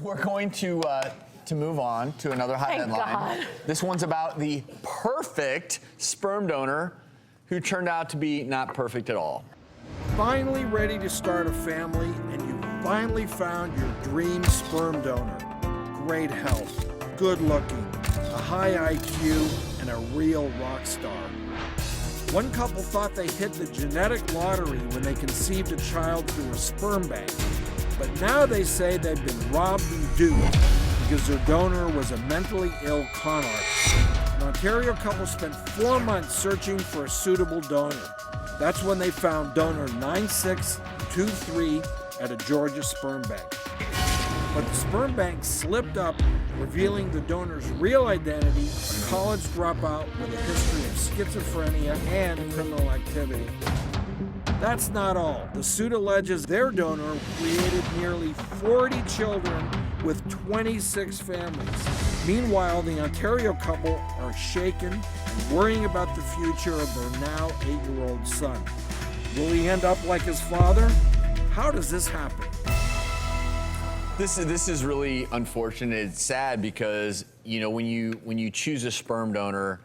We're going to move on to another hot headline. God. This one's about the perfect sperm donor who turned out to be not perfect at all. Finally ready to start a family, and you finally found your dream sperm donor. Great health, good looking, a high IQ, and a real rock star. One couple thought they hit the genetic lottery when they conceived a child through a sperm bank. But now they say they've been robbed and duped because their donor was a mentally ill con artist. An Ontario couple spent 4 months searching for a suitable donor. That's when they found donor 9623 at a Georgia sperm bank. But the sperm bank slipped up, revealing the donor's real identity, a college dropout with a history of schizophrenia and criminal activity. That's not all. The suit alleges their donor created nearly 40 children with 26 families. Meanwhile, the Ontario couple are shaken and worrying about the future of their now 8-year-old son. Will he end up like his father? How does this happen? This is really unfortunate. It's sad because, you know, when you choose a sperm donor,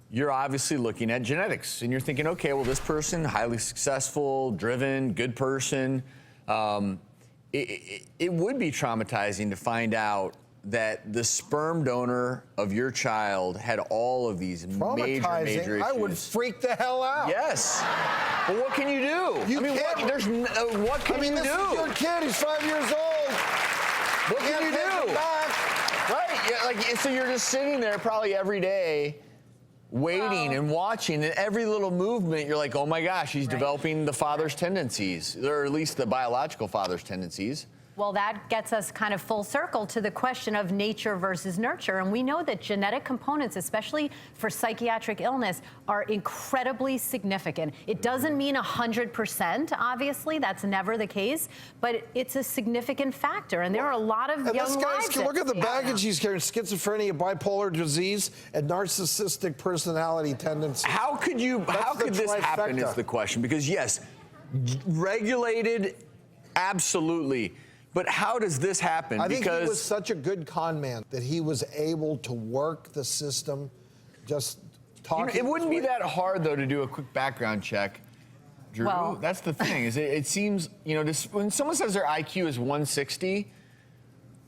you're obviously looking at genetics, and you're thinking, okay, well, this person, highly successful, driven, good person. It would be traumatizing to find out that the sperm donor of your child had all of these major issues. I would freak the hell out. Yes. But what can you do? You what can you do? This is your kid. He's 5 years old. What can you do? Right. Yeah, like, so you're just sitting there probably every day waiting and watching, and every little movement, you're like, oh my gosh, he's developing the father's tendencies, or at least the biological father's tendencies. Well, that gets us kind of full circle to the question of nature versus nurture. And we know that genetic components, especially for psychiatric illness, are incredibly significant. It doesn't mean 100%, obviously, that's never the case, but it's a significant factor. And there are a lot of young lives. Look at the baggage he's carrying: schizophrenia, bipolar disease, and narcissistic personality tendencies. How could this happen is the question. Because yes, regulated, absolutely. But how does this happen? I think he was such a good con man that he was able to work the system, just talking. It wouldn't be that hard, though, to do a quick background check, Drew. Well, that's the thing. Is it seems, you know, when someone says their IQ is 160,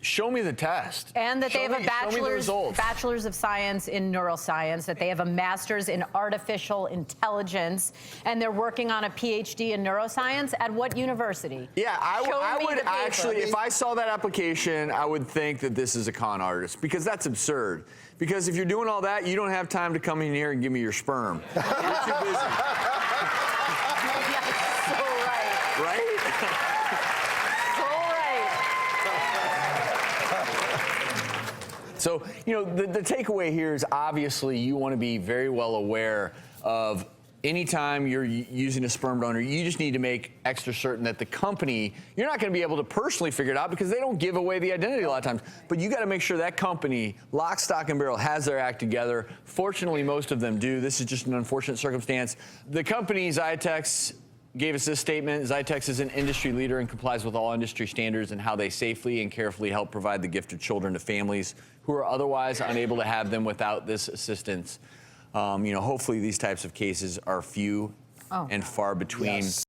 show me the test. And that they have a bachelor's of science in neuroscience, that they have a master's in artificial intelligence, and they're working on a PhD in neuroscience. At what university? Yeah, I would actually, if I saw that application, I would think that this is a con artist, because that's absurd. Because if you're doing all that, you don't have time to come in here and give me your sperm. You're too busy. That's so right. Right? So, you know, the takeaway here is obviously you want to be very well aware of anytime you're using a sperm donor, you just need to make extra certain that the company, you're not going to be able to personally figure it out because they don't give away the identity a lot of times. But you got to make sure that company, lock, stock, and barrel, has their act together. Fortunately, most of them do. This is just an unfortunate circumstance. The company, Zytex, gave us this statement: Zytex is an industry leader and complies with all industry standards in how they safely and carefully help provide the gift of children to families who are otherwise unable to have them without this assistance. You know, hopefully these types of cases are few and far between. Yes.